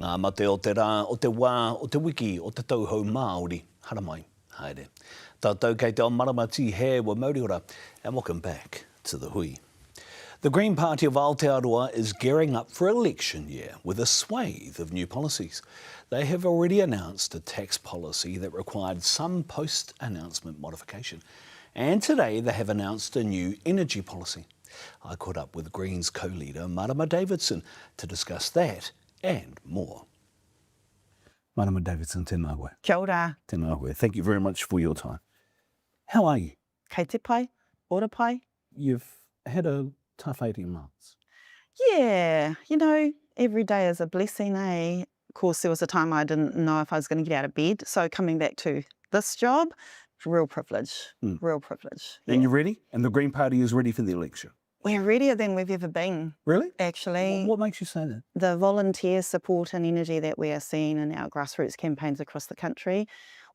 Ngā mate o te rā, o te wā, o te wiki, o te tauhou Māori. Hara mai, haere. Tātou kei te o maramati he wa Māori ora, and welcome back to the Hui. The Green Party of Aotearoa is gearing up for election year with a swathe of new policies. They have already announced a tax policy that required some post-announcement modification. And today they have announced a new energy policy. I caught up with Greens co-leader Marama Davidson to discuss that and more. Marama Davidson, tēnā koe. Kia ora. Tēnā koe. Thank you very much for your time. How are you? Kei te pai, ora pai. You've had a tough 18 months. Yeah, you know, every day is a blessing, eh? Of course, there was a time I didn't know if I was going to get out of bed. So coming back to this job, real privilege, real privilege. And yeah. you're ready? And the Green Party is ready for the election? We're readier than we've ever been. Really? Actually. What makes you say that? The volunteer support and energy that we are seeing in our grassroots campaigns across the country.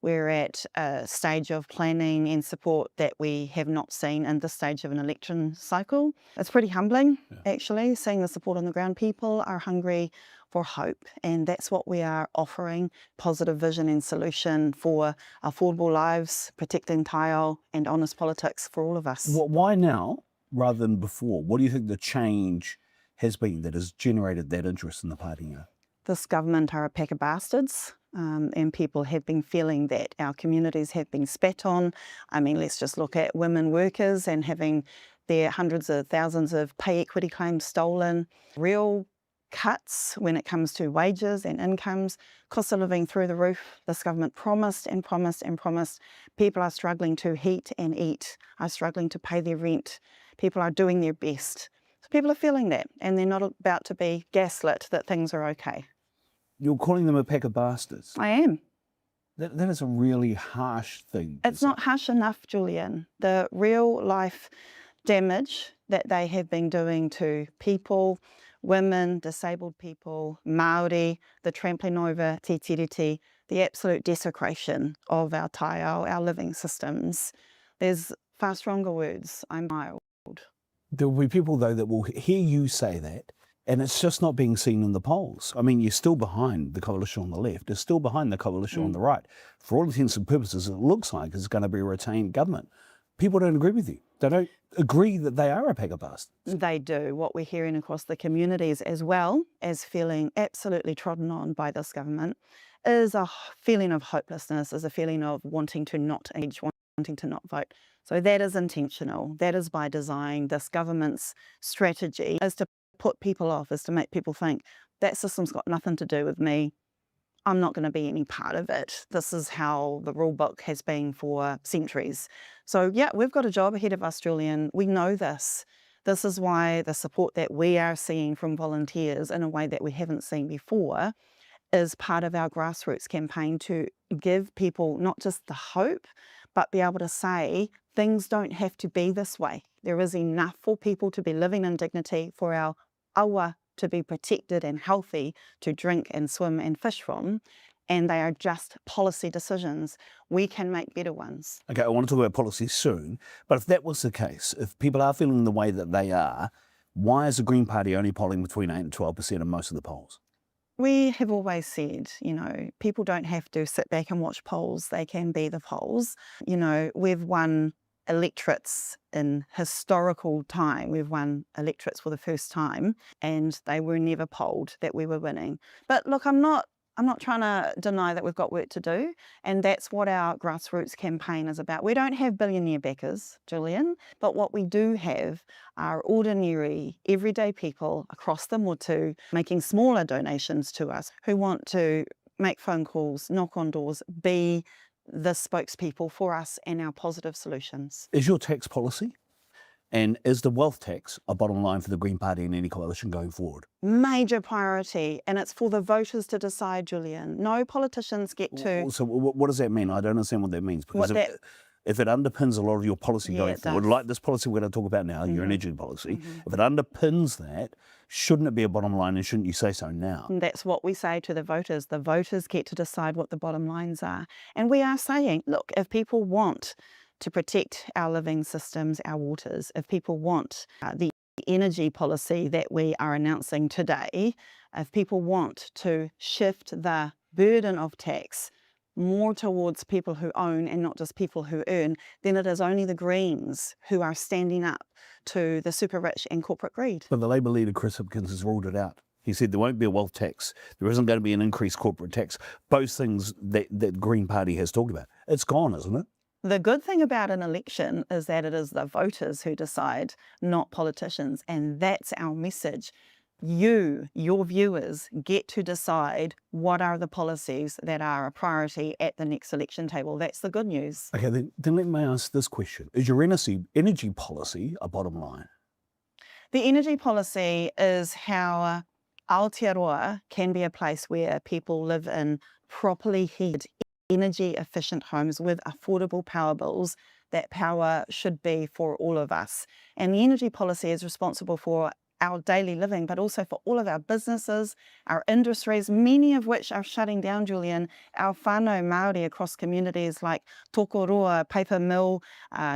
We're at a stage of planning and support that we have not seen in this stage of an election cycle. It's pretty humbling, actually, seeing the support on the ground. People are hungry for hope, and that's what we are offering: positive vision and solution for affordable lives, protecting Te Ao, and honest politics for all of us. Why now rather than before? What do you think the change has been that has generated that interest in the party now? This government are a pack of bastards. And people have been feeling that our communities have been spat on. I mean, let's just look at women workers and having their hundreds of thousands of pay equity claims stolen. Real cuts when it comes to wages and incomes, cost of living through the roof. This government promised and promised and promised. People are struggling to heat and eat, are struggling to pay their rent. People are doing their best. So people are feeling that, and they're not about to be gaslit that things are okay. You're calling them a pack of bastards. I am. That is a really harsh thing. It's not harsh enough, Julian. The real life damage that they have been doing to people, women, disabled people, Māori, the trampling over te tiriti, the absolute desecration of our Te Ao, our living systems. There's far stronger words. I'm mild. There will be people, though, that will hear you say that, and it's just not being seen in the polls. I mean, you're still behind the coalition on the left. You're still behind the coalition on the right. For all intents and purposes, it looks like it's going to be a retained government. People don't agree with you. They don't agree that they are a pack of bastards. They do. What we're hearing across the communities, as well as feeling absolutely trodden on by this government, is a feeling of hopelessness, is a feeling of wanting to not engage, wanting to not vote. So that is intentional. That is by design. This government's strategy is to put people off, is to make people think that system's got nothing to do with me. I'm not going to be any part of it. This is how the rule book has been for centuries. So yeah, we've got a job ahead of us, Julian. We know this. This is why the support that we are seeing from volunteers in a way that we haven't seen before is part of our grassroots campaign to give people not just the hope, but be able to say things don't have to be this way. There is enough for people to be living in dignity, for our awa to be protected and healthy to drink and swim and fish from, and they are just policy decisions. We can make better ones. Okay, I want to talk about policy soon, but if that was the case, if people are feeling the way that they are, why is the Green Party only polling between 8 and 12% in most of the polls? We have always said, you know, people don't have to sit back and watch polls. They can be the polls. You know, we've won electorates in historical time. We've won electorates for the first time, and they were never polled that we were winning. But look, I'm not trying to deny that we've got work to do, and that's what our grassroots campaign is about. We don't have billionaire backers, Julian, but what we do have are ordinary, everyday people across the motu making smaller donations to us who want to make phone calls, knock on doors, be the spokespeople for us and our positive solutions. Is your tax policy and is the wealth tax a bottom line for the Green Party and any coalition going forward? Major priority, and it's for the voters to decide, Julian. No politicians get to... So what does that mean? I don't understand what that means. Because if it underpins a lot of your policy going forward, like this policy we're going to talk about now, your energy policy, if it underpins that, shouldn't it be a bottom line and shouldn't you say so now? And that's what we say to the voters. The voters get to decide what the bottom lines are. And we are saying, look, if people want to protect our living systems, our waters, if people want the energy policy that we are announcing today, if people want to shift the burden of tax more towards people who own and not just people who earn, then it is only the Greens who are standing up to the super rich and corporate greed. But the Labour leader, Chris Hipkins, has ruled it out. He said there won't be a wealth tax. There isn't going to be an increased corporate tax. Both things that the Green Party has talked about. It's gone, isn't it? The good thing about an election is that it is the voters who decide, not politicians. And that's our message. You, your viewers, get to decide what are the policies that are a priority at the next election table. That's the good news. Okay, then let me ask this question. Is your energy policy a bottom line? The energy policy is how Aotearoa can be a place where people live in properly heated, energy efficient homes with affordable power bills. That power should be for all of us. And the energy policy is responsible for our daily living, but also for all of our businesses, our industries, many of which are shutting down, Julian. Our whānau Māori across communities like Tokoroa, Paper Mill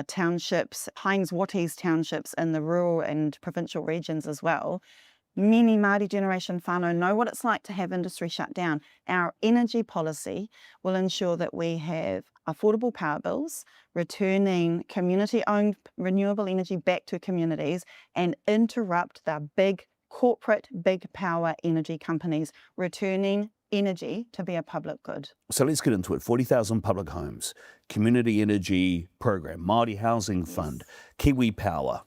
townships, Hines Watties townships in the rural and provincial regions as well. Many Māori generation whānau know what it's like to have industry shut down. Our energy policy will ensure that we have affordable power bills, returning community-owned renewable energy back to communities, and interrupt the big corporate, big power energy companies, returning energy to be a public good. So let's get into it. 40,000 public homes, community energy program, Māori Housing Fund, Kiwi Power,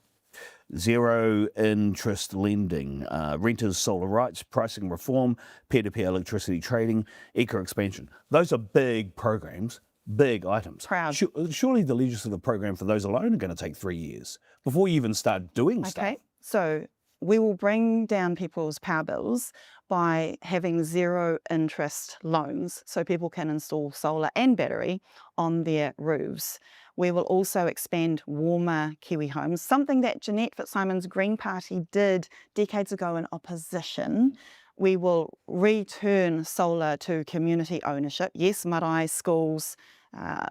zero interest lending, renters' solar rights, pricing reform, peer-to-peer electricity trading, eco-expansion. Those are big programs, big items. Proud. Surely the legislative program for those alone are going to take 3 years before you even start doing stuff. Okay, so we will bring down people's power bills by having zero interest loans so people can install solar and battery on their roofs. We will also expand warmer Kiwi homes, something that Jeanette Fitzsimon's Green Party did decades ago in opposition. We will return solar to community ownership. Yes, marae, schools,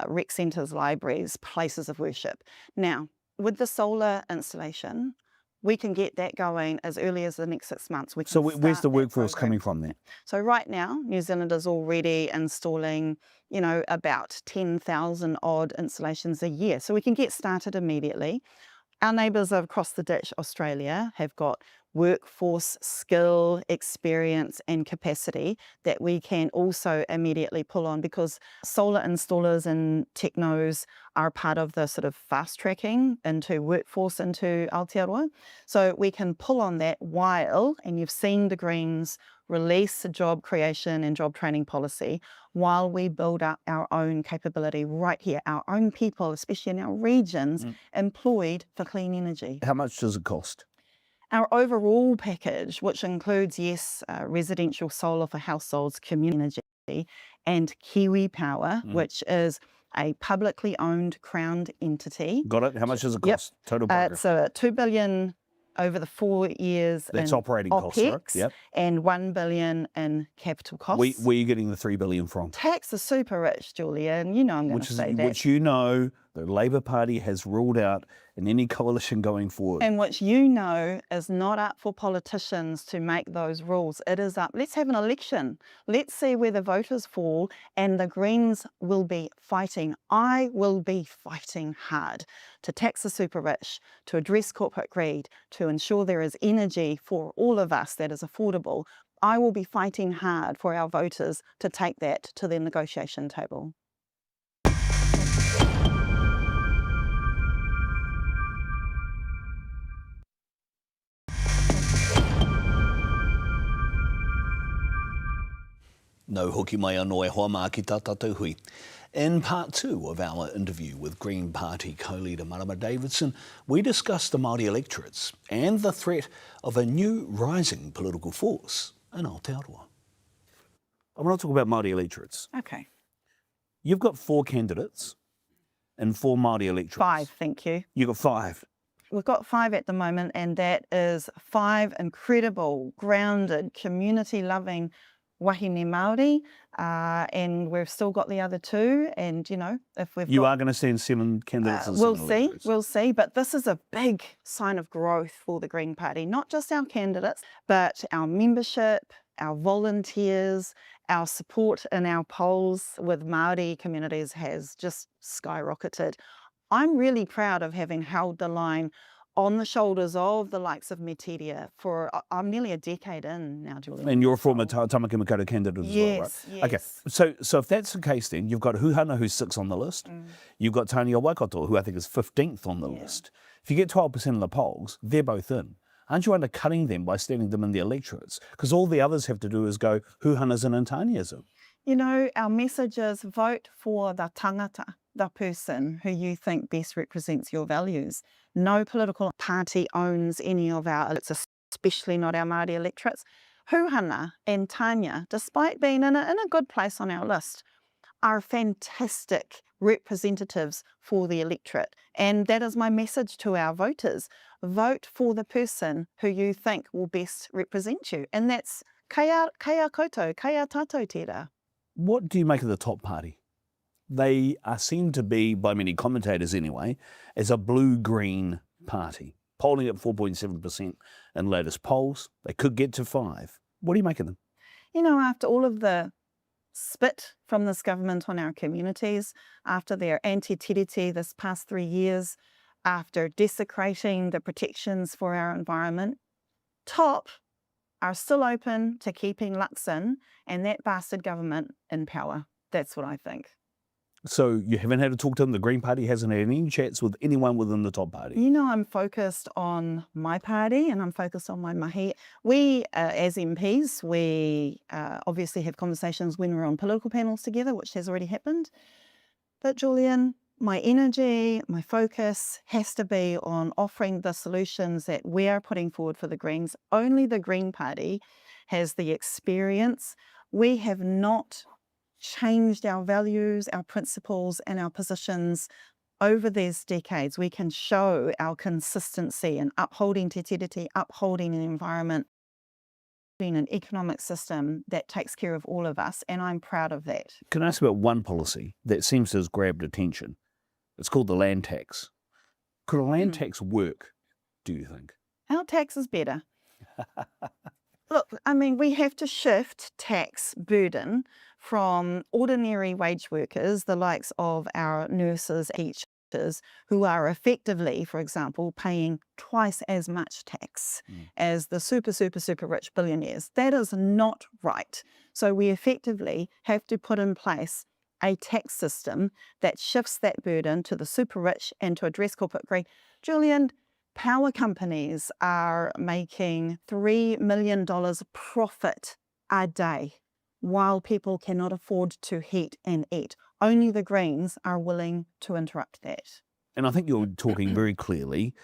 rec centres, libraries, places of worship. Now, with the solar installation, we can get that going as early as the next 6 months. So where's the workforce coming from then? So right now, New Zealand is already installing, about 10,000 odd installations a year. So we can get started immediately. Our neighbours across the ditch, Australia, have got workforce skill, experience and capacity that we can also immediately pull on, because solar installers and technos are part of the sort of fast tracking into workforce into Aotearoa. So we can pull on that while, and you've seen the Greens release a job creation and job training policy, while we build up our own capability right here, our own people, especially in our regions, employed for clean energy. How much does it cost? Our overall package, which includes, yes, residential solar for households, community energy, and Kiwi Power, which is a publicly owned crowned entity. Got it? How much does it cost? Yep. Total program? It's $2 billion over the 4 years. That's in operating OPEX, costs, right? Yep. And $1 billion in capital costs. Where are you getting the $3 billion from? Tax the super rich, Julian. You know I'm going to say that. Which the Labour Party has ruled out in any coalition going forward. And which is not up for politicians to make those rules. It is up. Let's have an election. Let's see where the voters fall, and the Greens will be fighting. I will be fighting hard to tax the super rich, to address corporate greed, to ensure there is energy for all of us that is affordable. I will be fighting hard for our voters to take that to the negotiation table. No hoki mai anō e hoa mā ki tā tātou hui. In part 2 of our interview with Green Party co-leader Marama Davidson, we discussed the Māori electorates and the threat of a new rising political force in Aotearoa. I want to talk about Māori electorates. Okay. You've got 4 candidates and 4 Māori electorates. 5, thank you. You've got 5. We've got 5 at the moment, and that is 5 incredible, grounded, community-loving wahine Māori, and we've still got the other two. And, you know, if we've You are going to send 7 candidates and 7 electorates. We'll see. But this is a big sign of growth for the Green Party, not just our candidates, but our membership, our volunteers, our support in our polls with Māori communities has just skyrocketed. I'm really proud of having held the line on the shoulders of the likes of Me Tiria for, I'm nearly a decade in now, Julian. And you're a former Tamaki Makaurau candidate as well, right? Yes. Okay, so if that's the case then, you've got Huhana who's 6th on the list, you've got Tania Waikato who I think is 15th on the list. If you get 12% of the polls, they're both in. Aren't you undercutting them by standing them in the electorates? Because all the others have to do is go, Huhana's in and Tania's in. You know, our message is vote for the tangata, the person who you think best represents your values. No political party owns any of our electorates, especially not our Māori electorates. Huhana and Tania, despite being in a good place on our list, are fantastic representatives for the electorate. And that is my message to our voters. Vote for the person who you think will best represent you. And that's kaya koutou, kaya tātou tērā. What do you make of the top party? They are seen to be, by many commentators anyway, as a blue-green party, polling at 4.7% in latest polls. They could get to 5%. What do you make of them? You know, after all of the spit from this government on our communities, after their anti-tiriti this past 3 years, after desecrating the protections for our environment, top are still open to keeping Luxon and that bastard government in power. That's what I think. So you haven't had to talk to them? The Green Party hasn't had any chats with anyone within the top party? You know, I'm focused on my party and I'm focused on my mahi. We, as MPs, we obviously have conversations when we're on political panels together, which has already happened. But Julian, my energy, my focus has to be on offering the solutions that we are putting forward for the Greens. Only the Green Party has the experience. We have not changed our values, our principles and our positions over these decades. We can show our consistency in upholding te tiriti, upholding an environment, an economic system that takes care of all of us, and I'm proud of that. Can I ask about one policy that seems to have grabbed attention? It's called the land tax. Could a land tax work, do you think? Our tax is better. Look, I mean, we have to shift tax burden from ordinary wage workers, the likes of our nurses, teachers, who are effectively, for example, paying twice as much tax as the super rich billionaires. That is not right. So we effectively have to put in place a tax system that shifts that burden to the super rich and to address corporate greed. Julian, power companies are making $3 million profit a day while people cannot afford to heat and eat. Only the Greens are willing to interrupt that. And I think you're talking very clearly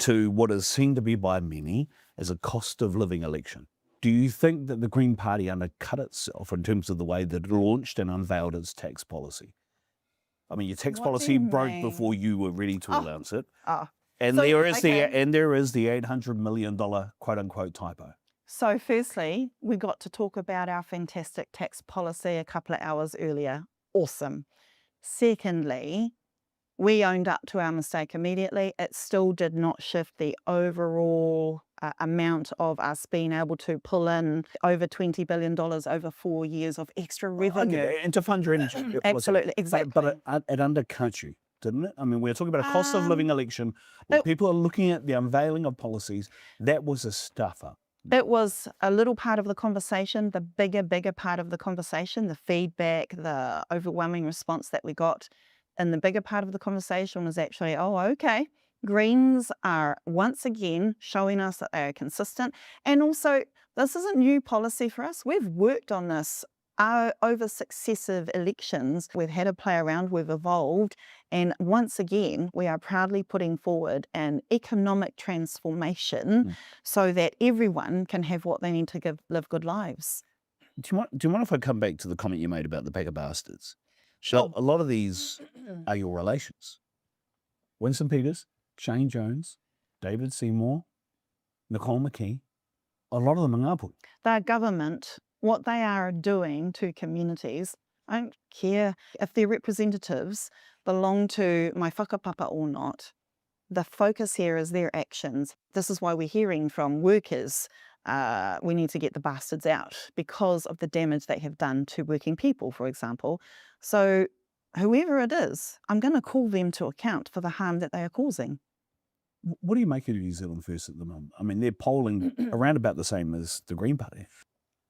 to what is seen to be by many as a cost of living election. Do you think that the Green Party undercut itself in terms of the way that it launched and unveiled its tax policy? I mean, your tax policy broke before you were ready to announce it. And so, there is the $800 million quote unquote typo. So firstly, we got to talk about our fantastic tax policy a couple of hours earlier. Awesome. Secondly, we owned up to our mistake immediately. It still did not shift the overall amount of us being able to pull in over $20 billion over 4 years of extra revenue. Okay, and to fund your energy. Absolutely, exactly. But it undercut you, didn't it? I mean, we're talking about a cost of living election. When people are looking at the unveiling of policies, that was a stuffer. It was a little part of the conversation, the bigger part of the conversation, the feedback, the overwhelming response that we got. And the bigger part of the conversation was actually, oh, okay, Greens are once again showing us that they are consistent. And also, this isn't new policy for us. We've worked on this over successive elections. We've had to play around, we've evolved. And once again, we are proudly putting forward an economic transformation so that everyone can have what they need to live good lives. Do you mind if I come back to the comment you made about the pack of bastards? Sure. A lot of these are your relations. Winston Peters, Shane Jones, David Seymour, Nicole McKee, a lot of them are Ngāpuhi. They're government what they are doing to communities, I don't care if their representatives belong to my whakapapa or not. The focus here is their actions. This is why we're hearing from workers, we need to get the bastards out because of the damage they have done to working people, for example. So whoever it is, I'm going to call them to account for the harm that they are causing. What do you make of New Zealand First at the moment? I mean, they're polling around about the same as the Green Party.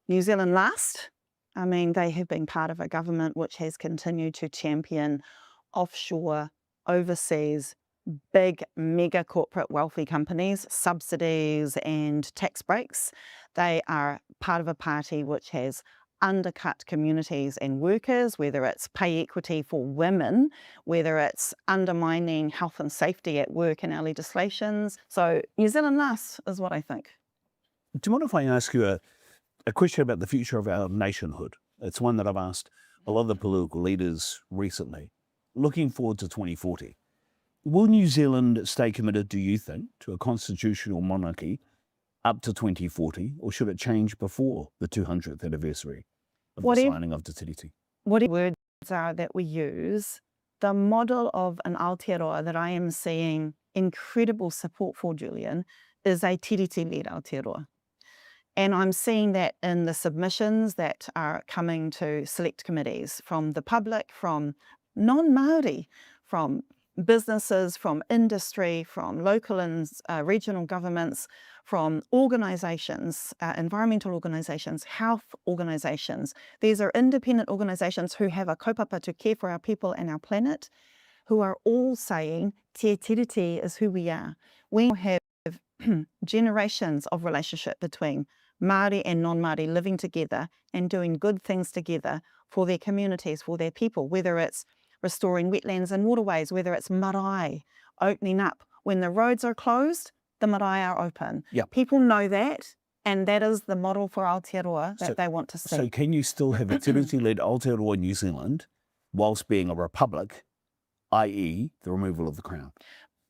New Zealand Last, I mean, they have been part of a government which has continued to champion offshore, overseas, big mega corporate wealthy companies, subsidies and tax breaks. They are part of a party which has undercut communities and workers, whether it's pay equity for women, whether it's undermining health and safety at work in our legislations. So New Zealand Last is what I think. Do you mind if I ask you a question about the future of our nationhood? It's one that I've asked a lot of the political leaders recently. Looking forward to 2040, will New Zealand stay committed, do you think, to a constitutional monarchy up to 2040, or should it change before the 200th anniversary of the signing of Te Tiriti? Whatever words are that we use, the model of an Aotearoa that I am seeing incredible support for, Julian, is a tiriti-led Aotearoa. And I'm seeing that in the submissions that are coming to select committees from the public, from non-Māori, from businesses, from industry, from local and regional governments, from organisations, environmental organisations, health organisations. These are independent organisations who have a kaupapa to care for our people and our planet, who are all saying te tiriti is who we are. We have generations of relationship between Māori and non-Māori living together and doing good things together for their communities, for their people, whether it's restoring wetlands and waterways, whether it's marae opening up. When the roads are closed, the marae are open. Yep. People know that, and that is the model for Aotearoa that they want to see. So can you still have a tiriti-led Aotearoa New Zealand whilst being a republic, i.e. the removal of the crown?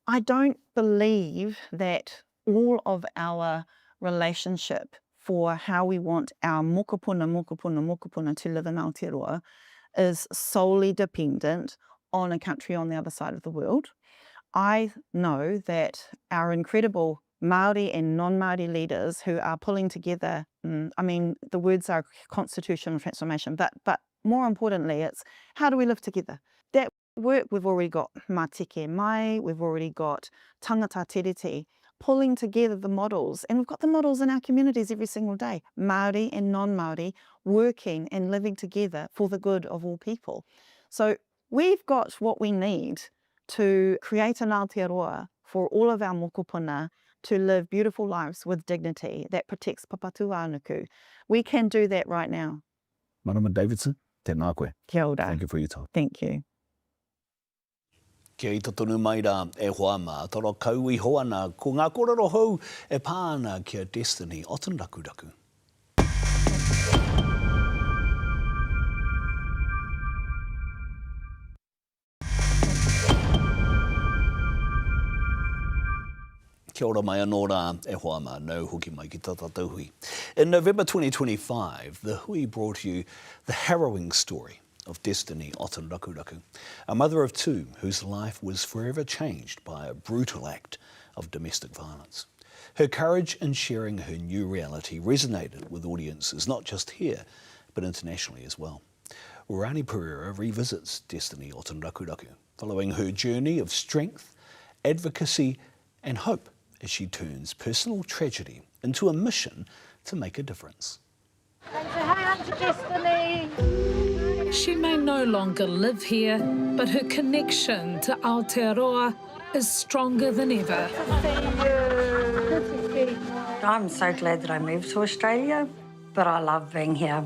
I don't believe that all of our relationship for how we want our mokopuna to live in Aotearoa is solely dependent on a country on the other side of the world. I know that our incredible Māori and non-Māori leaders who are pulling together, I mean, the words are constitutional transformation, but more importantly, it's how do we live together? That work, we've already got Māteke Mai, we've already got Tangata Tiriti, pulling together the models, and we've got the models in our communities every single day, Māori and non-Māori working and living together for the good of all people. So we've got what we need to create an Aotearoa for all of our mokopuna to live beautiful lives with dignity that protects papatū ānuku. We can do that right now. Marama Davidson, tēnā koe. Kia ora. Thank you for your time. Thank you. Kia i tonu mai rā e hoa mā, toro kau I hoana, ko ngā kororo hou e pāna kia Destiny Otunrakuraku. Kia ora mai anō rā e hoa mā, nau hoki mai ki tā tātou hui. In November 2025, the Hui brought you the harrowing story of Destiny Otunrakuraku, a mother of two whose life was forever changed by a brutal act of domestic violence. Her courage in sharing her new reality resonated with audiences not just here, but internationally as well. Rani Pereira revisits Destiny Otunrakuraku, following her journey of strength, advocacy and hope as she turns personal tragedy into a mission to make a difference. Destiny. She may no longer live here, but her connection to Aotearoa is stronger than ever. I'm so glad that I moved to Australia, but I love being here.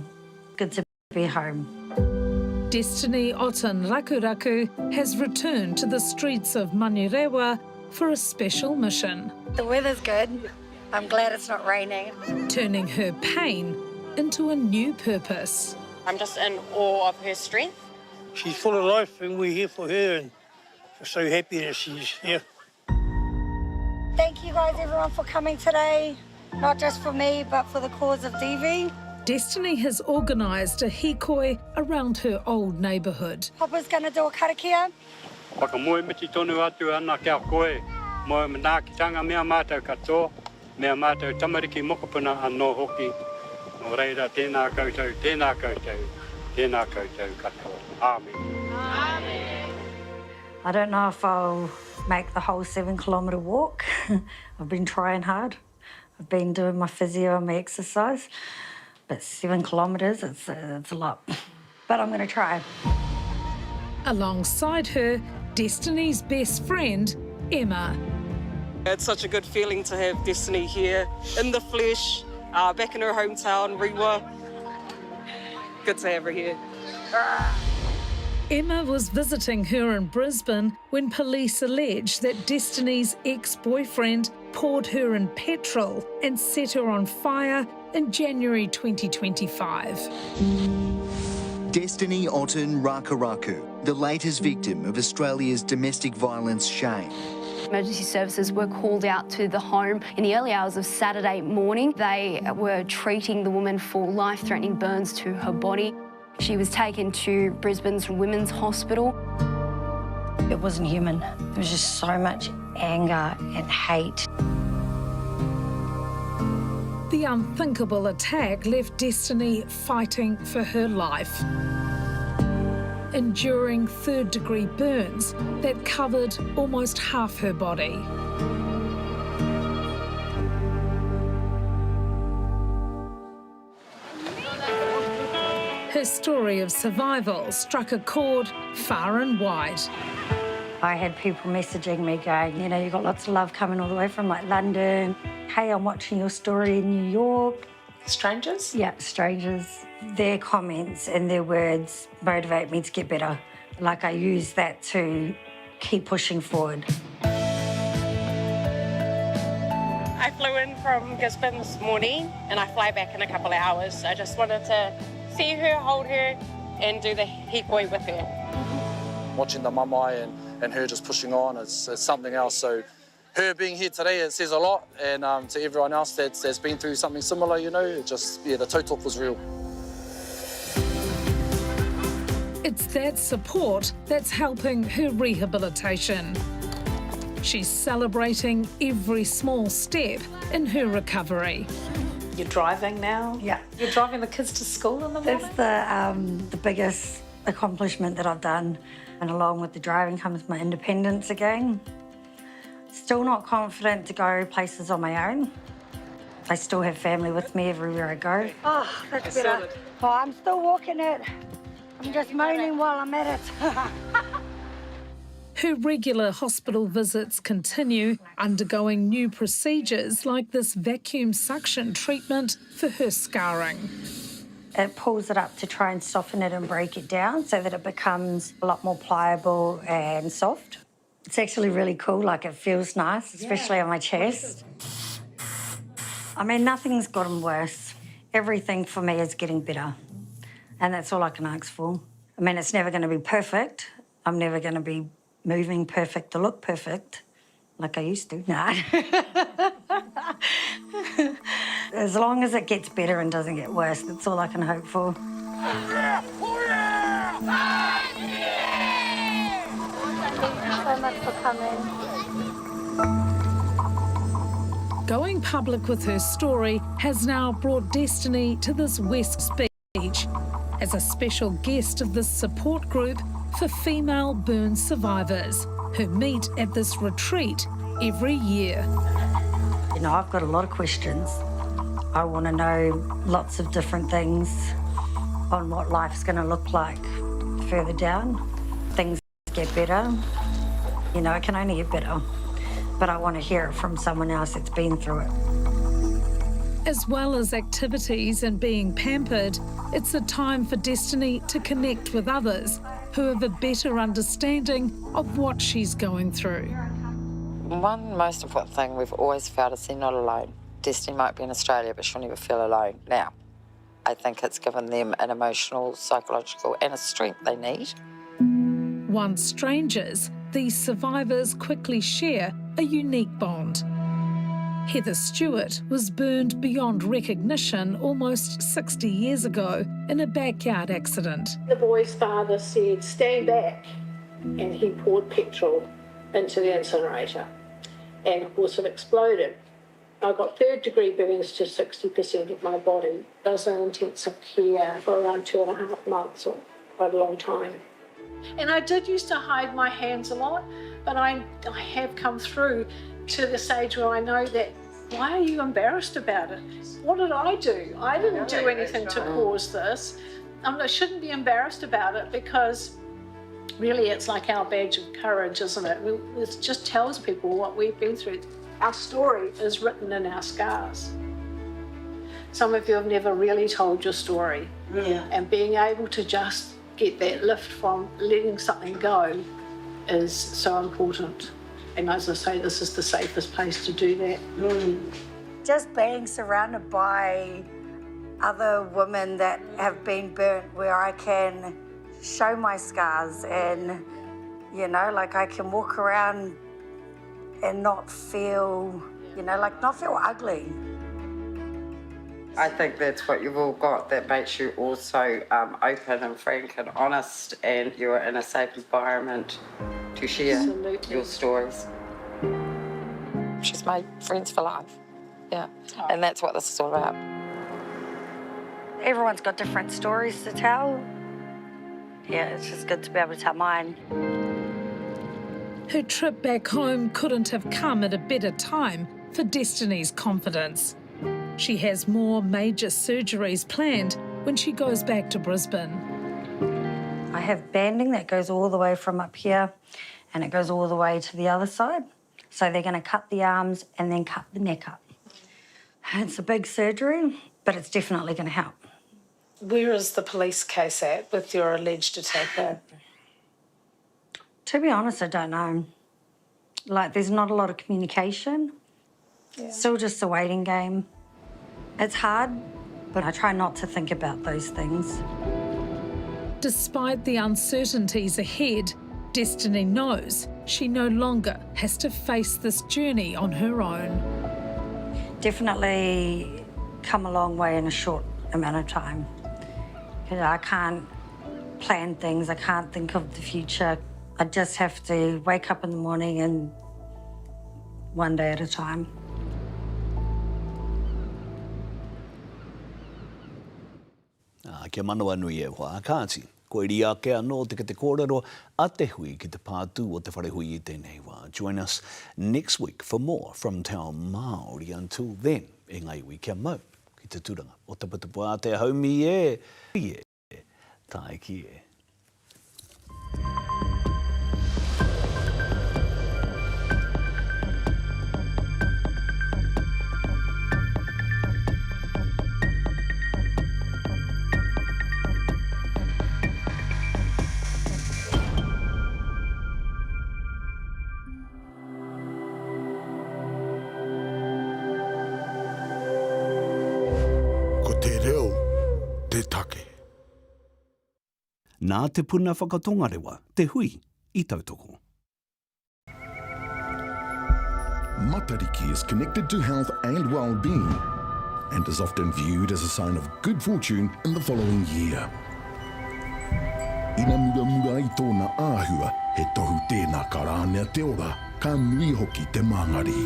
Good to be home. Destiny Otunrakuraku has returned to the streets of Manurewa for a special mission. The weather's good. I'm glad it's not raining. Turning her pain into a new purpose. I'm just in awe of her strength. She's full of life and we're here for her, and we're so happy that she's here. Thank you guys everyone for coming today, not just for me but for the cause of Devi. Destiny has organised a hikoi around her old neighbourhood. Papa's going to do a karakia. Whakamoe miti tonu atu ana kia koe, moe manaakitanga mea mātou katoa, mea mātou tamariki mokopuna anō hoki. Nō reira, tēnā koutou, tēnā koutou, tēnā koutou katoa. Amen. I don't know if I'll make the whole 7-kilometre walk. I've been trying hard. I've been doing my physio and my exercise. But 7 kilometres, it's a lot. But I'm going to try. Alongside her, Destiny's best friend, Emma. It's such a good feeling to have Destiny here in the flesh, back in her hometown, Rewa. Good to have her here. Emma was visiting her in Brisbane when police allege that Destiny's ex-boyfriend poured her in petrol and set her on fire in January 2025. Destiny Otten Rakaraku, the latest victim of Australia's domestic violence shame. Emergency services were called out to the home in the early hours of Saturday morning. They were treating the woman for life-threatening burns to her body. She was taken to Brisbane's Women's Hospital. It wasn't human. There was just so much anger and hate. The unthinkable attack left Destiny fighting for her life, enduring third-degree burns that covered almost half her body. Her story of survival struck a chord far and wide. I had people messaging me going, you know, you've got lots of love coming all the way from like London. Hey, I'm watching your story in New York. Strangers? Yeah, strangers. Their comments and their words motivate me to get better. Like I use that to keep pushing forward. I flew in from Gisborne this morning and I fly back in a couple of hours. I just wanted to see her, hold her and do the hikoi with her. Watching the mamae and her just pushing on is something else. So her being here today, it says a lot. And to everyone else that's been through something similar, you know, it just, yeah, the toe talk was real. It's that support that's helping her rehabilitation. She's celebrating every small step in her recovery. You're driving now? Yeah. You're driving the kids to school in the morning? That's the biggest accomplishment that I've done. And along with the driving comes my independence again. Still not confident to go places on my own. I still have family with me everywhere I go. Oh, that's better. Oh, I'm still walking it. I'm just moaning while I'm at it. Her regular hospital visits continue, undergoing new procedures like this vacuum suction treatment for her scarring. It pulls it up to try and soften it and break it down so that it becomes a lot more pliable and soft. It's actually really cool, like it feels nice, especially on my chest. I mean, nothing's gotten worse. Everything for me is getting better. And that's all I can ask for. I mean, it's never going to be perfect. I'm never going to be moving perfect to look perfect like I used to. Nah. As long as it gets better and doesn't get worse, that's all I can hope for. Thank you so much for coming. Going public with her story has now brought Destiny to this West Beach as a special guest of this support group for female burn survivors who meet at this retreat every year. You know, I've got a lot of questions. I want to know lots of different things on what life's going to look like further down. Things get better. You know, it can only get better. But I want to hear it from someone else that's been through it. As well as activities and being pampered, it's a time for Destiny to connect with others who have a better understanding of what she's going through. One most important thing we've always felt is they're not alone. Destiny might be in Australia, but she'll never feel alone. Now, I think it's given them an emotional, psychological and a strength they need. Once strangers, these survivors quickly share a unique bond. Heather Stewart was burned beyond recognition almost 60 years ago in a backyard accident. The boy's father said, "Stand back," and he poured petrol into the incinerator. And of course it exploded. I got 3rd-degree burns to 60% of my body. I was in intensive care for around 2.5 months, or quite a long time. And I did used to hide my hands a lot, but I have come through to the stage where I know that, why are you embarrassed about it? What did I do? I didn't do anything to cause this. I shouldn't be embarrassed about it, because really it's like our badge of courage, isn't it? It just tells people what we've been through. Our story is written in our scars. Some of you have never really told your story. Yeah. And being able to just get that lift from letting something go is so important. And as I say, this is the safest place to do that. Just being surrounded by other women that have been burnt, where I can show my scars and, you know, like I can walk around and not feel, you know, like not feel ugly. I think that's what you've all got that makes you also open and frank and honest, and you're in a safe environment to share your stories. She's made friends for life, yeah, and that's what this is all about. Everyone's got different stories to tell. Yeah, it's just good to be able to tell mine. Her trip back home couldn't have come at a better time for Destiny's confidence. She has more major surgeries planned when she goes back to Brisbane. I have banding that goes all the way from up here and it goes all the way to the other side. So they're going to cut the arms and then cut the neck up. It's a big surgery, but it's definitely going to help. Where is the police case at with your alleged attacker? To be honest, I don't know. Like, there's not a lot of communication. Yeah. Still just a waiting game. It's hard, but I try not to think about those things. Despite the uncertainties ahead, Destiny knows she no longer has to face this journey on her own. Definitely come a long way in a short amount of time. You know, I can't plan things, I can't think of the future. I just have to wake up in the morning and one day at a time. Kia manawa nui e hoa kāti. Ko iri ake anō te te kōrero a te hui ki te pātū o te wharehui I tēnei wā. Join us next week for more from Te Ao Māori. Until then, e ngai ui kia mau ki te tūranga o te putapu a te haumi e. Tai ki e. Nā te puna whakatongarewa, te hui I tautoko. Matariki is connected to health and well-being and is often viewed as a sign of good fortune in the following year. Ina mura I tōna āhua, he tohu tēnā karānea te ora, ka nui hoki te māngari.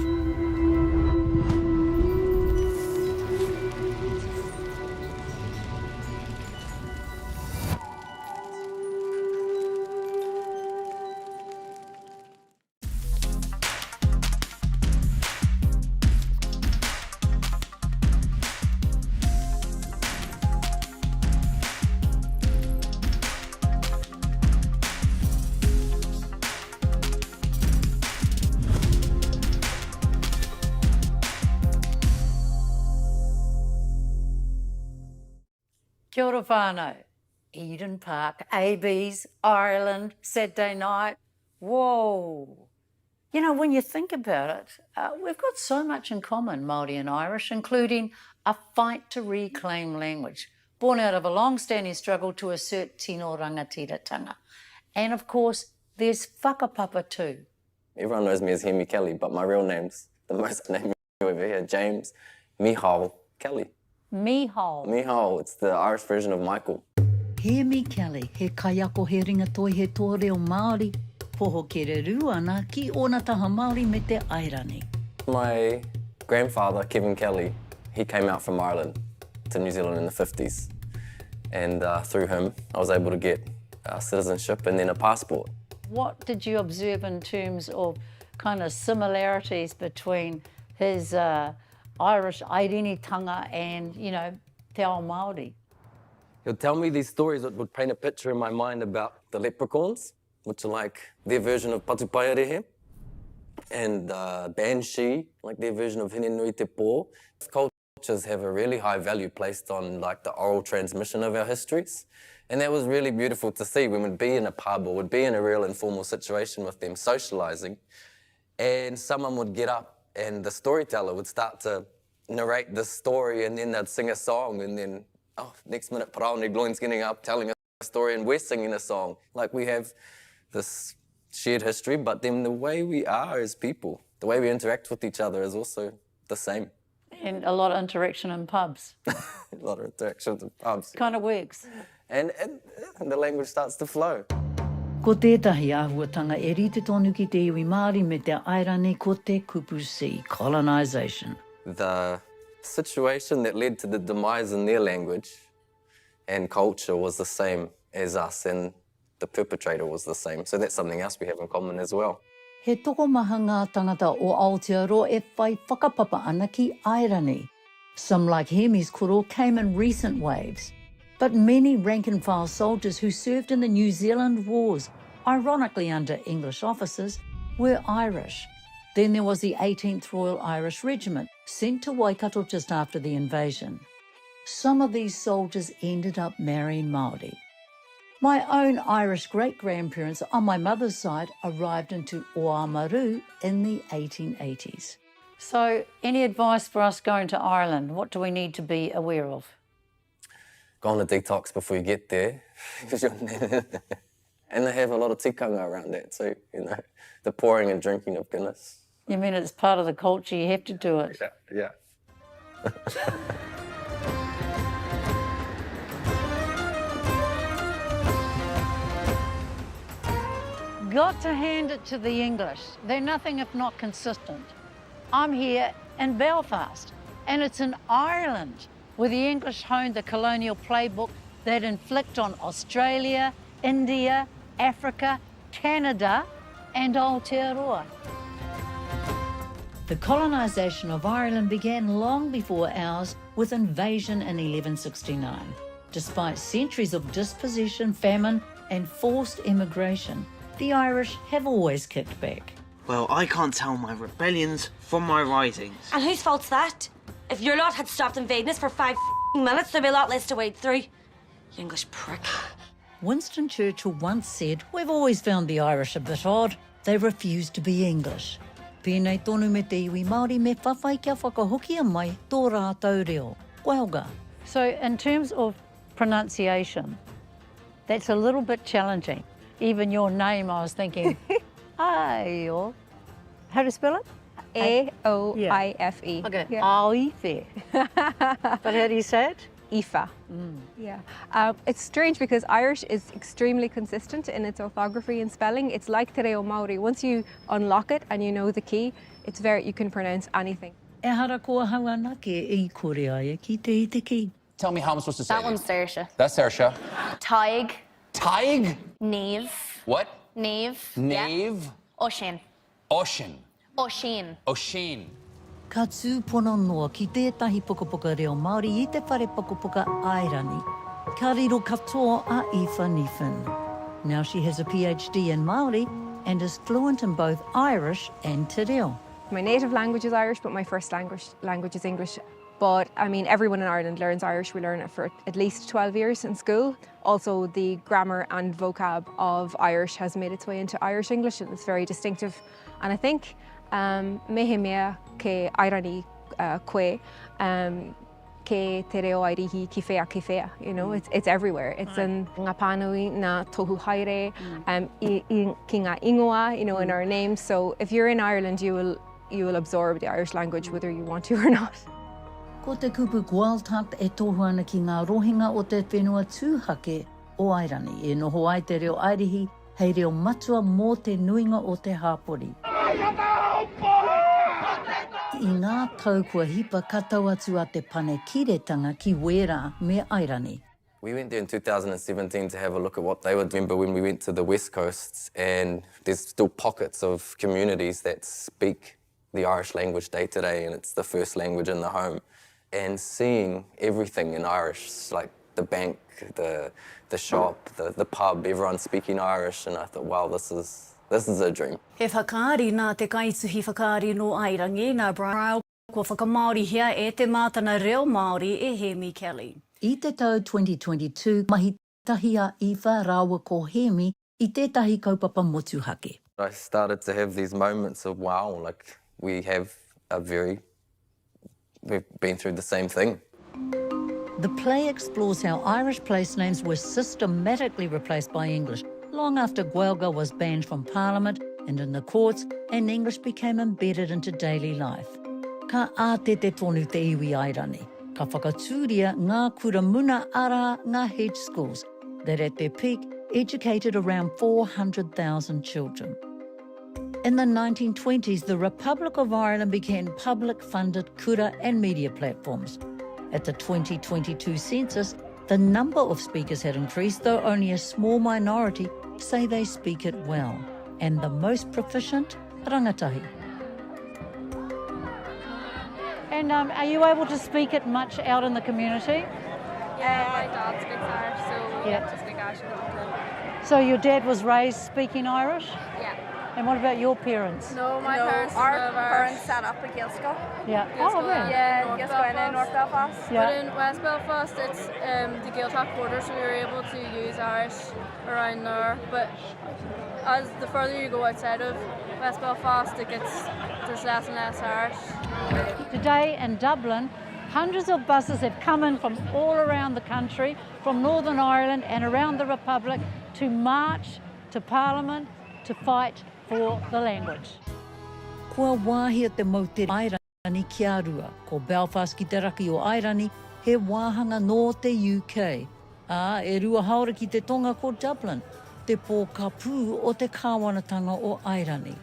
Kia ora whānau. Eden Park, AB's, Ireland, Saturday night. Whoa. You know, when you think about it, we've got so much in common, Māori and Irish, including a fight to reclaim language, born out of a long-standing struggle to assert tino rangatiratanga. And of course, there's whakapapa too. Everyone knows me as Hemi Kelly, but my real name's the most named. over here, James Mihal Kelly. Mihal, it's the Irish version of Michael. He mi Kelly, he kaiako he ringa toi he tō reo Māori, poho ke re ru ana ki ona taha Māori me te airani. My grandfather, Kevin Kelly, he came out from Ireland to New Zealand in the 50s. And through him, I was able to get citizenship and then a passport. What did you observe in terms of kind of similarities between his Irish airinitanga and, you know, te ao Māori? He'll tell me these stories that would paint a picture in my mind about the leprechauns, which are like their version of Patupaerehe, and Banshee, like their version of Hine Nui Te Po. Cultures have a really high value placed on like the oral transmission of our histories. And that was really beautiful to see when we'd be in a pub or would be in a real informal situation with them socialising, and someone would get up and the storyteller would start to narrate the story, and then they'd sing a song, and then, oh, next minute, Paraone Gloin's getting up, telling a story, and we're singing a song. Like, we have this shared history, but then the way we are as people, the way we interact with each other is also the same. And a lot of interaction in pubs. A lot of interaction in pubs. Kind of works. And the language starts to flow. Ko tētahi āhuatanga e rite tonu ki te iwi Māori me te airane ko te kupu si, colonisation. The situation that led to the demise in their language and culture was the same as us, and the perpetrator was the same. So that's something else we have in common as well. He toko maha ngā tangata o Aotearoa e whai whakapapa ana ki airane. Some, like Hemi's koro, came in recent waves. But many rank-and-file soldiers who served in the New Zealand wars, ironically under English officers, were Irish. Then there was the 18th Royal Irish Regiment, sent to Waikato just after the invasion. Some of these soldiers ended up marrying Māori. My own Irish great-grandparents on my mother's side arrived into Oamaru in the 1880s. So, any advice for us going to Ireland? What do we need to be aware of? Go on a detox before you get there. And they have a lot of tikanga around that too, you know, the pouring and drinking of Guinness. You mean it's part of the culture, you have to do it? Yeah. Got to hand it to the English. They're nothing if not consistent. I'm here in Belfast, and it's in Ireland, where the English honed the colonial playbook that inflict on Australia, India, Africa, Canada, and Aotearoa. The colonisation of Ireland began long before ours with invasion in 1169. Despite centuries of dispossession, famine, and forced immigration, the Irish have always kicked back. Well, I can't tell my rebellions from my risings. And whose fault's that? If your lot had stopped invading us for 5 minutes, there'd be a lot less to wade through. You English prick. Winston Churchill once said, "We've always found the Irish a bit odd. They refuse to be English." Pēnei tonu me te iwi Māori me whawhai kia whakahokia mai tō rātou reo. Koeoga. So in terms of pronunciation, that's a little bit challenging. Even your name, I was thinking, Aio. How do you spell it? A-O-I-F-E. Okay, Yeah. Aoife. But how do you say it? Ifa. Yeah. It's strange because Irish is extremely consistent in its orthography and spelling. It's like Te Reo Māori. Once you unlock it and you know the key, it's you can pronounce anything. E hara kua hauanake I kore aia ki te ki. Tell me how I'm supposed to say That one's Saoirse. That's Saoirse. Taig. Taig? Neve. What? Neve. Nave. Yeah. Oisín. Oisín. Oisín. Oisín. Ka tū pono noa ki tētahi pukapuka reo Māori I te whare pukapuka airani. Ka riro katoa a Aoife Nifin. Now she has a PhD in Māori and is fluent in both Irish and Te Reo. My native language is Irish, but my first language is English. But, I mean, everyone in Ireland learns Irish. We learn it for at least 12 years in school. Also, the grammar and vocab of Irish has made its way into Irish English, and it's very distinctive. And I think mehe mea ke airani koe, ke te reo airihi ki whea, you know, it's everywhere. It's in ngā pānui, ngā tohu haere, ki ngā ingoa, you know, in our names. So if you're in Ireland, you will you will absorb the Irish language whether you want to or not. Ko te kupu Gwaltakt e tohu ana ki ngā rohinga o te whenua tūhake o Airani. E noho ai te reo airihi, hei reo matua mō te nuinga o te hāpori. I ngā tau kua hipa katau atu a te pane kiretanga ki wera me Airani. We went there in 2017 to have a look at what they would remember when we went to the West Coast, and there's still pockets of communities that speak the Irish language day to day, and it's the first language in the home. And seeing everything in Irish, like the bank, the shop, the pub, everyone speaking Irish, and I thought, wow, this is a dream. He whakaari nā te kaituhi whakaari no Airangi, nā Brown, ko whakamaori hea e te mātana reo Māori e Hemi Kelly. I te tau 2022, mahi tahia iwa rawa ko Hemi I tētahi kaupapa motuhake. I started to have these moments of, wow, like we've been through the same thing. The play explores how Irish place names were systematically replaced by English, long after Gaeilge was banned from Parliament and in the courts, and English became embedded into daily life. Ka āte te tonu te iwi Airani, ka whakatūria ngā kura muna ara ngā hedge schools that at their peak educated around 400,000 children. In the 1920s, the Republic of Ireland began public-funded kura and media platforms. At the 2022 census, the number of speakers had increased, though only a small minority say they speak it well. And the most proficient, rangatahi. And are you able to speak it much out in the community? Yeah, my dad speaks Irish, so we have to speak Irish. So your dad was raised speaking Irish? Yeah. And what about your parents? No, my parents set up a Gael school. Yeah. Oh, really? Yeah, Gael school in North Belfast. Yeah. But in West Belfast, it's the Gaeltacht border, so we were able to use Irish around there. But as the further you go outside of West Belfast, there's less and less Irish. Today in Dublin, hundreds of buses have come in from all around the country, from Northern Ireland and around the Republic, to march to Parliament to fight for the language. Kua wāhia te mau te Airani ki a rua, ko Belfast ki te raki o Airani, he wāhanga nō te UK. E rua haora ki te tonga ko Dublin, te pō kapū o te kāwanatanga o Airani.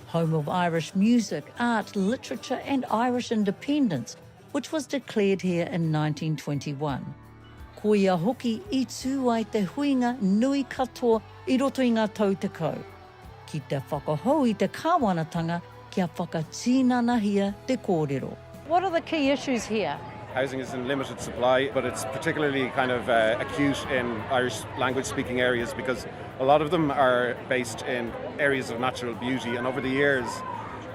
Home of Irish music, art, literature and Irish independence, which was declared here in 1921. Ko ia hoki I tū ai te huinga nui katoa I roto I ngā tau te kau. Ki te whakahau I te kāwanatanga, kia whakatīnanahia te kōrero. What are the key issues here? Housing is in limited supply, but it's particularly kind of acute in Irish language speaking areas because a lot of them are based in areas of natural beauty, and over the years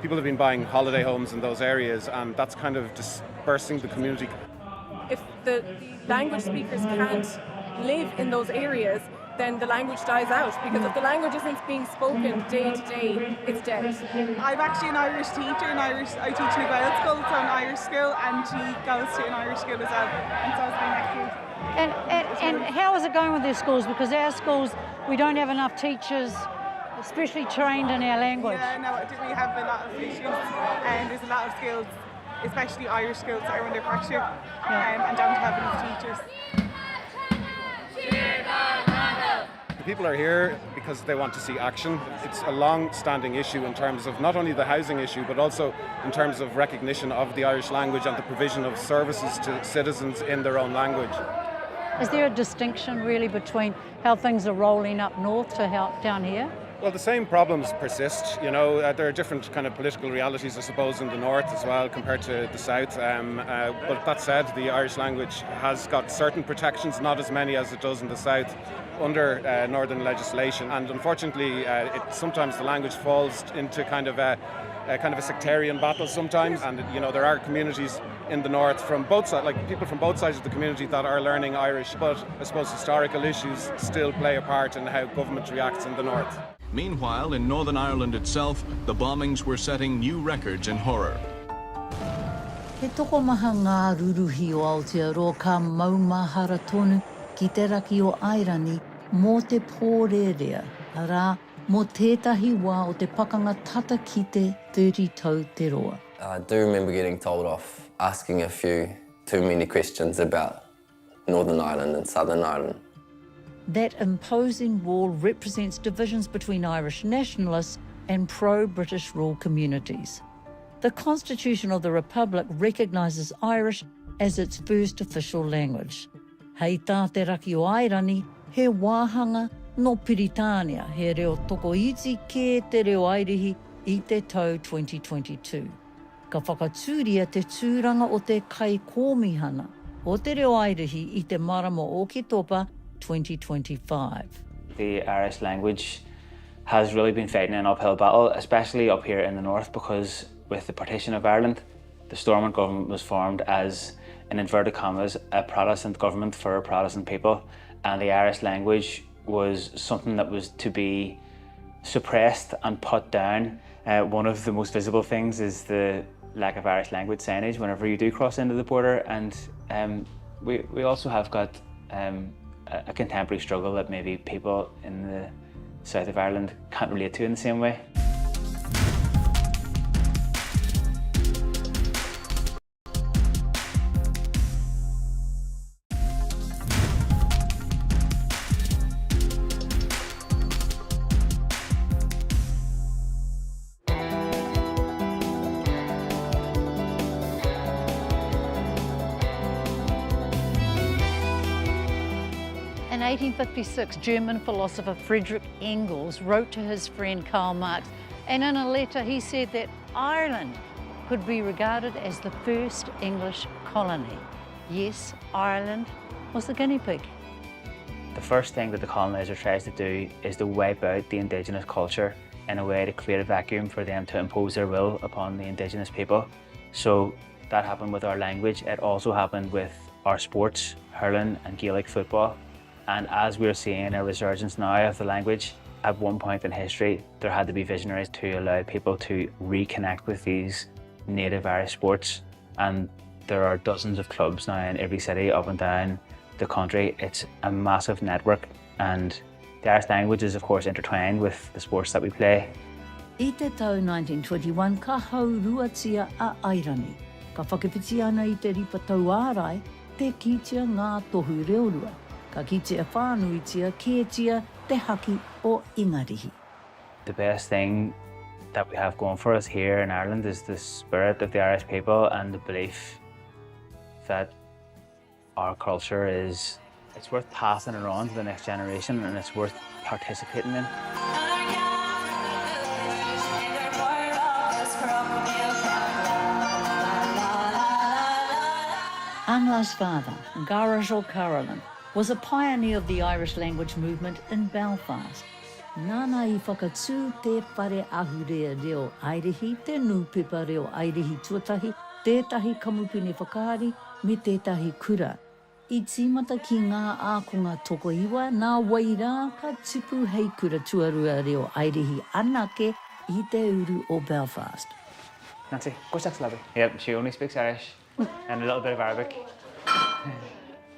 people have been buying holiday homes in those areas, and that's kind of dispersing the community. If the language speakers can't live in those areas, then the language dies out, because if the language isn't being spoken day to day, it's dead. I'm actually an Irish teacher, I teach in a Gael school, so an Irish school, and she goes to an Irish school as well, and so it's been like And how is it going with their schools? Because our schools, we don't have enough teachers, especially trained in our language. Yeah, no, we have a lot of issues, and there's a lot of schools, especially Irish schools, that are under pressure and don't have enough teachers. People are here because they want to see action. It's a long-standing issue in terms of not only the housing issue, but also in terms of recognition of the Irish language and the provision of services to citizens in their own language. Is there a distinction really between how things are rolling up north to how down here? Well, the same problems persist. You know, there are different kind of political realities, I suppose, in the north as well compared to the south. But that said, the Irish language has got certain protections, not as many as it does in the south, under northern legislation. And unfortunately, sometimes the language falls into kind of a sectarian battle sometimes. And you know, there are communities in the north from both sides, like people from both sides of the community that are learning Irish. But I suppose historical issues still play a part in how government reacts in the north. Meanwhile, in Northern Ireland itself, the bombings were setting new records in horror. He toko maha ngā ruruhi o Aotearoa ka maumahara tonu ki te raki o Airani mō te pōrerea. Rā, mō tētahi wā o te pakanga tata ki te 30 tau te roa. I do remember getting told off, asking a few too many questions about Northern Ireland and Southern Ireland. That imposing wall represents divisions between Irish nationalists and pro-British rule communities. The Constitution of the Republic recognises Irish as its first official language. Hei tā te raki o Airani, he wāhanga no Piritania he reo tokoiti ke te reo Airihi i te tau 2022. Ka whakatūria te tūranga o te kai kōmihana o te reo Airihi i te marama o ki topa 2025. The Irish language has really been fighting an uphill battle, especially up here in the north, because with the partition of Ireland, the Stormont government was formed as, in inverted commas, a Protestant government for Protestant people, and the Irish language was something that was to be suppressed and put down. One of the most visible things is the lack of Irish language signage whenever you do cross into the border, and we also have got a contemporary struggle that maybe people in the south of Ireland can't relate to in the same way. In 1856, German philosopher Friedrich Engels wrote to his friend Karl Marx, and in a letter he said that Ireland could be regarded as the first English colony. Yes, Ireland was the guinea pig. The first thing that the coloniser tries to do is to wipe out the indigenous culture in a way to create a vacuum for them to impose their will upon the indigenous people. So that happened with our language. It also happened with our sports, hurling and Gaelic football. And as we're seeing a resurgence now of the language, at one point in history, there had to be visionaries to allow people to reconnect with these native Irish sports. And there are dozens of clubs now in every city up and down the country. It's a massive network, and the Irish language is of course intertwined with the sports that we play. I te tau 1921, ka hauruatia a Airani. Ka whakawhiti ana I te ripa tau ārai, te kitia ngā tohu reorua. Ka kitia whānuitia, kētia, te haki o Ingarihi. The best thing that we have going for us here in Ireland is the spirit of the Irish people and the belief that our culture it's worth passing it on to the next generation, and it's worth participating in. Anla's father, Garage O'Carolan, was a pioneer of the Irish language movement in Belfast. Nāna I whakatū te whare ahurea reo Airihi, te nūpepa reo Airihi tuatahi, tētahi kamupene whakaari, me tētahi kura. I tīmata ki ngā ākonga tokoiwa, nā wairā ka tipu hei kura tuarua reo Airihi anake I te uru o Belfast. Nancy, go sex lovely. Yep, she only speaks Irish and a little bit of Arabic.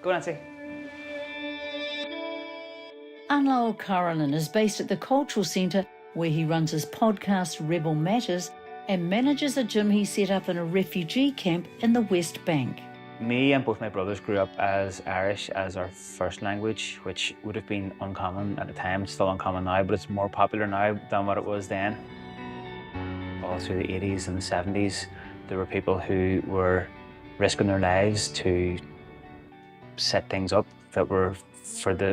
Go Nancy. Anla O'Carolan is based at the Cultural Centre, where he runs his podcast Rebel Matters and manages a gym he set up in a refugee camp in the West Bank. Me and both my brothers grew up as Irish as our first language, which would have been uncommon at the time. It's still uncommon now, but it's more popular now than what it was then. All through the 80s and the 70s, there were people who were risking their lives to set things up that were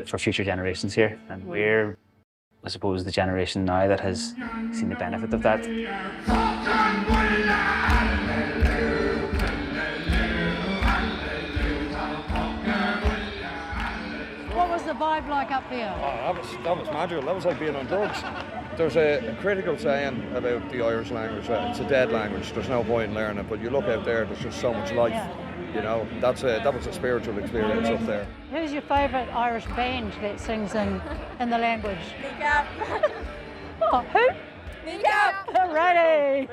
for future generations here, and we're, I suppose, the generation now that has seen the benefit of that. What was the vibe like up there? Oh, that was magical. That was like being on drugs. There's a critical saying about the Irish language that it's a dead language. There's no point in learning it, but you look out there, there's just so much life. Yeah. You know, that was a spiritual experience up there. Who's your favourite Irish band that sings in the language? Kneecap. Oh, who? Kneecap. Righty.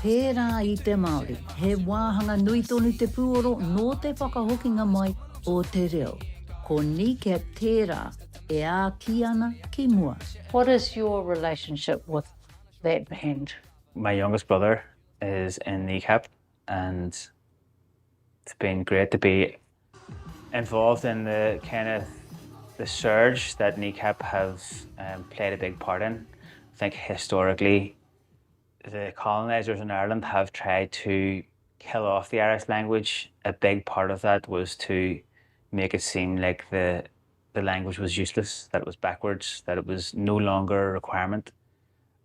Pērā I te Māori, he wāhanga nui tonu te puoro nō te whakahokinga mai o te reo. Ko kniecap tērā e ā ki ana ki mua. What is your relationship with that band? My youngest brother is in kneecap, and it's been great to be involved in the kind of the surge that kneecap have played a big part in. I think historically the colonisers in Ireland have tried to kill off the Irish language. A big part of that was to make it seem like the language was useless, that it was backwards, that it was no longer a requirement.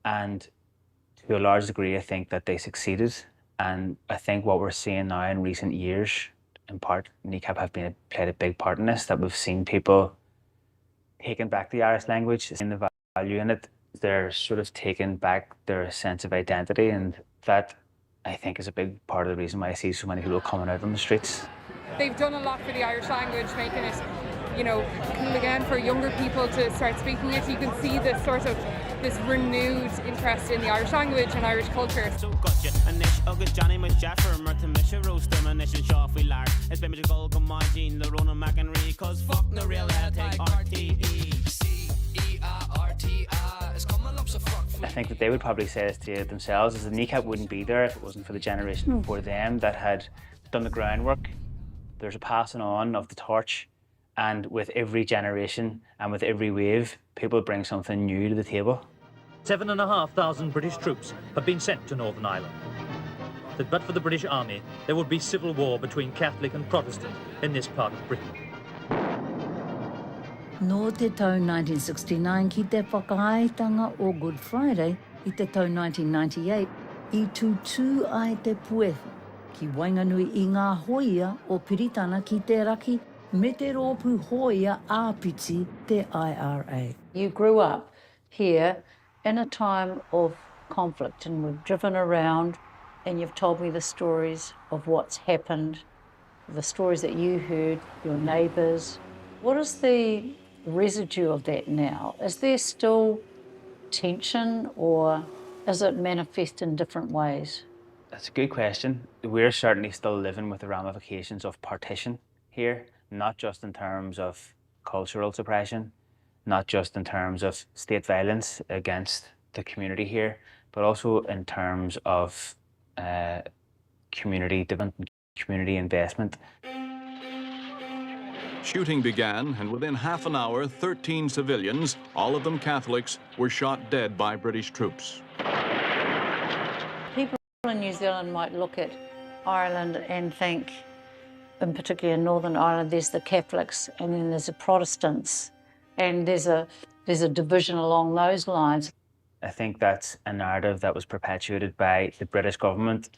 And to a large degree, I think that they succeeded. And I think what we're seeing now in recent years, in part, kneecap have played a big part in this, that we've seen people taking back the Irish language, seeing the value in it. They're sort of taking back their sense of identity, and that, I think, is a big part of the reason why I see so many people coming out on the streets. They've done a lot for the Irish language, making it, you know, cool again for younger people to start speaking it. You can see this renewed interest in the Irish language and Irish culture. I think that they would probably say this to themselves, is the kneecap wouldn't be there if it wasn't for the generation before them that had done the groundwork. There's a passing on of the torch, and with every generation and with every wave, people bring something new to the table. 7,500 British troops have been sent to Northern Ireland. That but for the British Army, there would be civil war between Catholic and Protestant in this part of Britain. Nō te tau 1969 ki te whakaaetanga o Good Friday, I te tau 1998, I tūtū ai te puehu, ki Wainganui I ngā hoia o Piritana ki te raki, me te rōpū hoia āpiti te IRA. You grew up here in a time of conflict, and we've driven around and you've told me the stories of what's happened, the stories that you heard, your neighbours. What is the residue of that now? Is there still tension, or is it manifest in different ways? That's a good question. We're certainly still living with the ramifications of partition here, not just in terms of cultural suppression, not just in terms of state violence against the community here, but also in terms of community development, community investment. Shooting began, and within half an hour, 13 civilians, all of them Catholics, were shot dead by British troops. People in New Zealand might look at Ireland and think, in particular in Northern Ireland, there's the Catholics and then there's the Protestants, and there's a division along those lines. I think that's a narrative that was perpetuated by the British government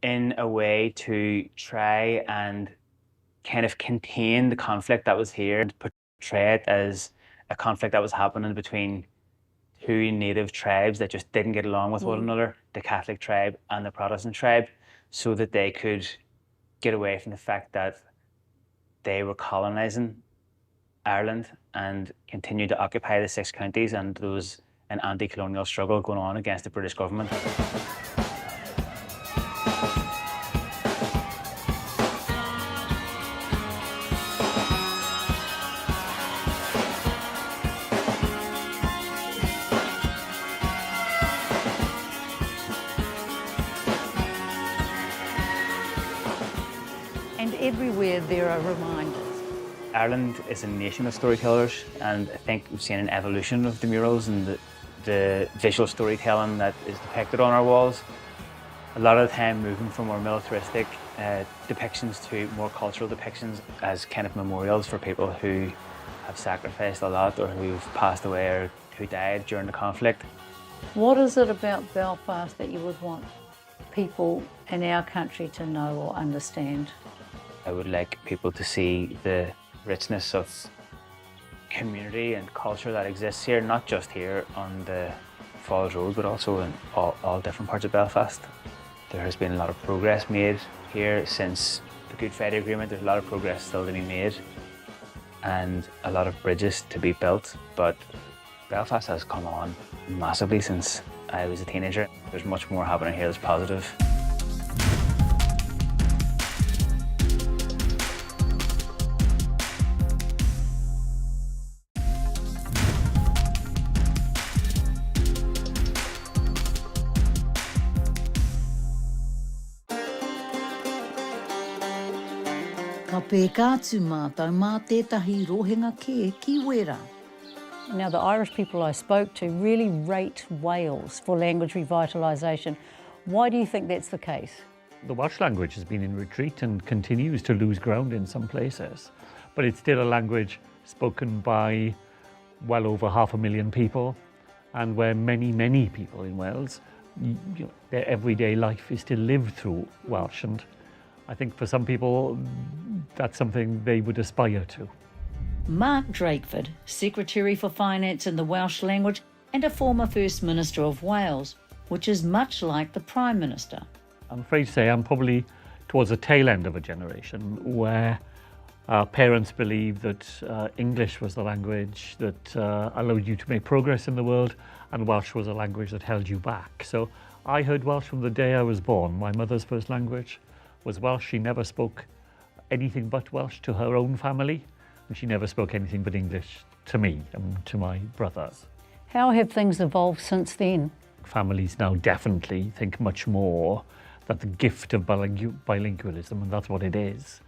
in a way to try and kind of contain the conflict that was here and portray it as a conflict that was happening between two native tribes that just didn't get along with one another, the Catholic tribe and the Protestant tribe, so that they could get away from the fact that they were colonising Ireland and continued to occupy the 6 counties, and there was an anti-colonial struggle going on against the British government. And everywhere there are reminders. Ireland is a nation of storytellers, and I think we've seen an evolution of the murals and the visual storytelling that is depicted on our walls. A lot of the time moving from more militaristic depictions to more cultural depictions as kind of memorials for people who have sacrificed a lot or who've passed away or who died during the conflict. What is it about Belfast that you would want people in our country to know or understand? I would like people to see the richness of community and culture that exists here, not just here on the Falls Road, but also in all different parts of Belfast. There has been a lot of progress made here since the Good Friday Agreement. There's a lot of progress still to be made and a lot of bridges to be built, but Belfast has come on massively since I was a teenager. There's much more happening here that's positive. Ka pēkātu mātou mā tētahi rohenga kē ki wera. Now, the Irish people I spoke to really rate Wales for language revitalisation. Why do you think that's the case? The Welsh language has been in retreat and continues to lose ground in some places, but it's still a language spoken by well over 500,000 people, and where many, many people in Wales, their everyday life is still lived through Welsh, and I think for some people that's something they would aspire to. Mark Drakeford, Secretary for Finance in the Welsh language and a former First Minister of Wales, which is much like the Prime Minister. I'm afraid to say I'm probably towards the tail end of a generation where parents believed that English was the language that allowed you to make progress in the world, and Welsh was a language that held you back. So I heard Welsh from the day I was born. My mother's first language was Welsh. She never spoke anything but Welsh to her own family, and she never spoke anything but English to me and to my brothers. How have things evolved since then? Families now definitely think much more that the gift of bilingualism, and that's what it is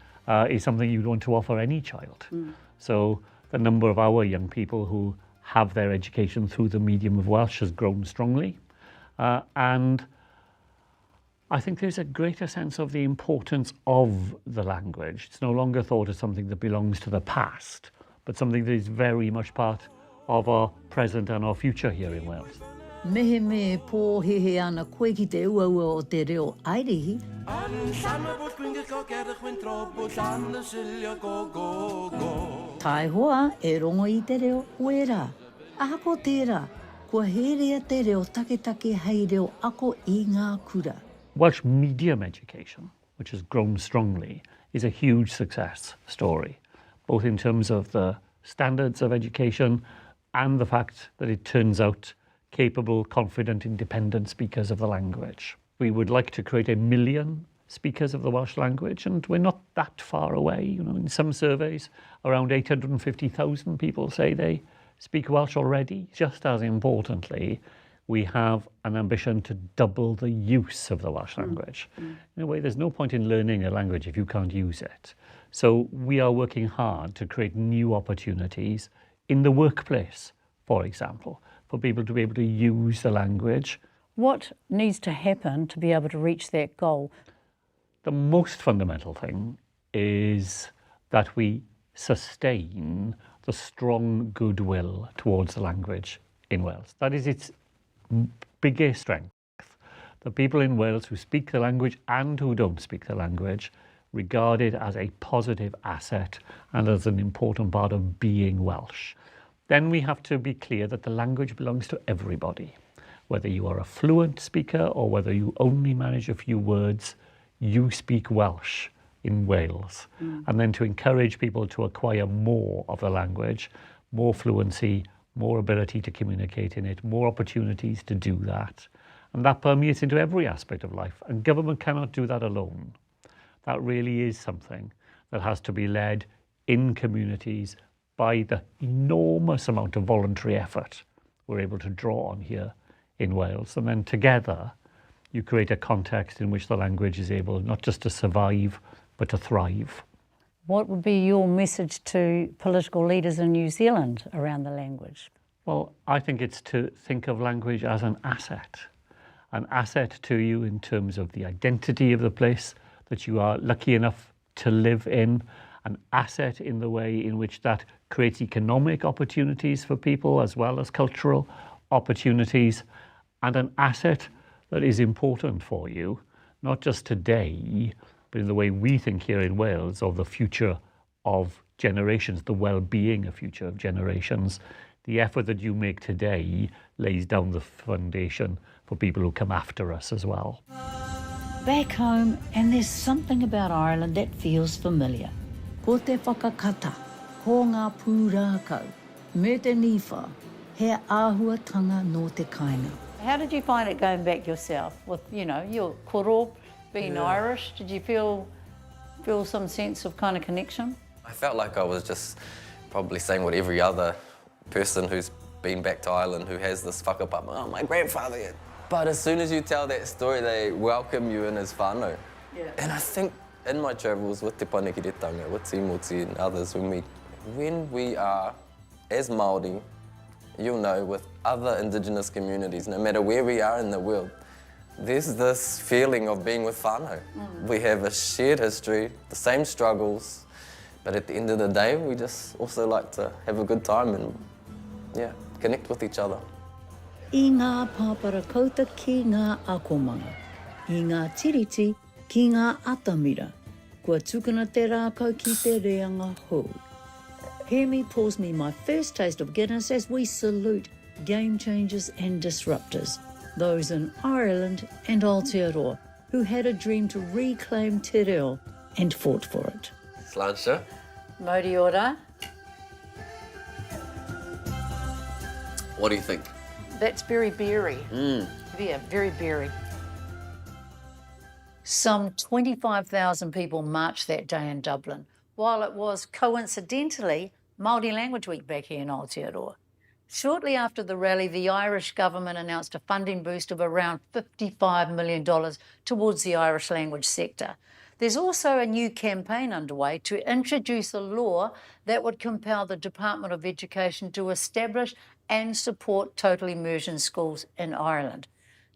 something you'd want to offer any child. So the number of our young people who have their education through the medium of Welsh has grown strongly, and I think there's a greater sense of the importance of the language. It's no longer thought as something that belongs to the past, but something that is very much part of our present and our future here in Wales. Mehe me pōhehe ana koe ki te uaua o te reo airihi. Tai hoa e rongo I te reo wera. Ahako tērā, kua herea te reo take hei reo ako I ngā kura. Welsh medium education, which has grown strongly, is a huge success story, both in terms of the standards of education and the fact that it turns out capable, confident, independent speakers of the language. We would like to create 1 million speakers of the Welsh language, and we're not that far away. You know, in some surveys, around 850,000 people say they speak Welsh already. Just as importantly, we have an ambition to double the use of the Welsh language. In a way, there's no point in learning a language if you can't use it. So we are working hard to create new opportunities in the workplace, for example, for people to be able to use the language. What needs to happen to be able to reach that goal? The most fundamental thing is that we sustain the strong goodwill towards the language in Wales. That is its biggest strength. The people in Wales who speak the language and who don't speak the language regard it as a positive asset and as an important part of being Welsh. Then we have to be clear that the language belongs to everybody. Whether you are a fluent speaker or whether you only manage a few words, you speak Welsh in Wales. And then to encourage people to acquire more of the language, more fluency, more ability to communicate in it, more opportunities to do that. And that permeates into every aspect of life. And government cannot do that alone. That really is something that has to be led in communities by the enormous amount of voluntary effort we're able to draw on here in Wales. And then together, you create a context in which the language is able not just to survive, but to thrive. What would be your message to political leaders in New Zealand around the language? Well, I think it's to think of language as an asset to you in terms of the identity of the place that you are lucky enough to live in, an asset in the way in which that creates economic opportunities for people as well as cultural opportunities, and an asset that is important for you, not just today, but in the way we think here in Wales of the future of generations, the well-being of future of generations. The effort that you make today lays down the foundation for people who come after us as well. Back home, and there's something about Ireland that feels familiar. Ko te whakakata, ko ngā pūrākau, me te niwha, he āhuatanga no te kainga. How did you find it going back yourself with, you know, your koro being Irish? Did you feel some sense of kind of connection? I felt like I was just probably saying what every other person who's been back to Ireland who has this whakapapa, oh, my grandfather. But as soon as you tell that story, they welcome you in as whānau. Yeah. And I think in my travels with Te Panekiretanga, with Timoti and others, when we are, as Māori, you'll know, with other indigenous communities, no matter where we are in the world, there's this feeling of being with whānau. We have a shared history, the same struggles, but at the end of the day, we just also like to have a good time and, yeah, connect with each other. I ngā pāpara kauta ki ngā akomanga, I ngā tiriti ki ngā atamira, kua tukuna te rākau ki te reanga hou. Hear me pours me my first taste of Guinness as we salute game changers and disruptors, those in Ireland and Aotearoa who had a dream to reclaim te reo and fought for it. Sláinte. Mōri ora. What do you think? That's very berry. Yeah, very berry. Some 25,000 people marched that day in Dublin, while it was coincidentally Māori Language Week back here in Aotearoa. Shortly after the rally, the Irish government announced a funding boost of around $55 million towards the Irish language sector. There's also a new campaign underway to introduce a law that would compel the Department of Education to establish and support total immersion schools in Ireland.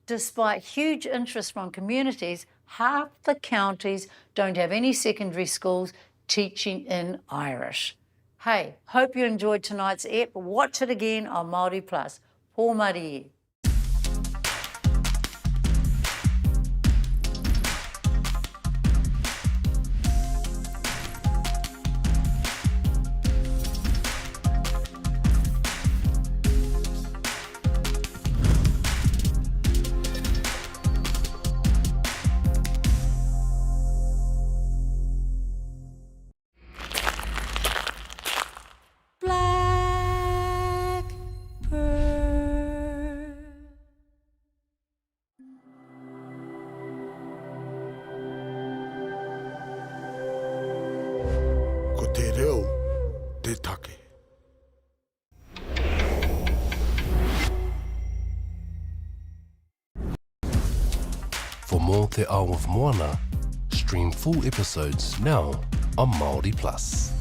Despite huge interest from communities, half the counties don't have any secondary schools teaching in Irish. Hey, hope you enjoyed tonight's ep. Watch it again on Māori Plus. Pōmari. Ko te reo, te take. For more Te Ao of Moana, stream full episodes now on Māori Plus.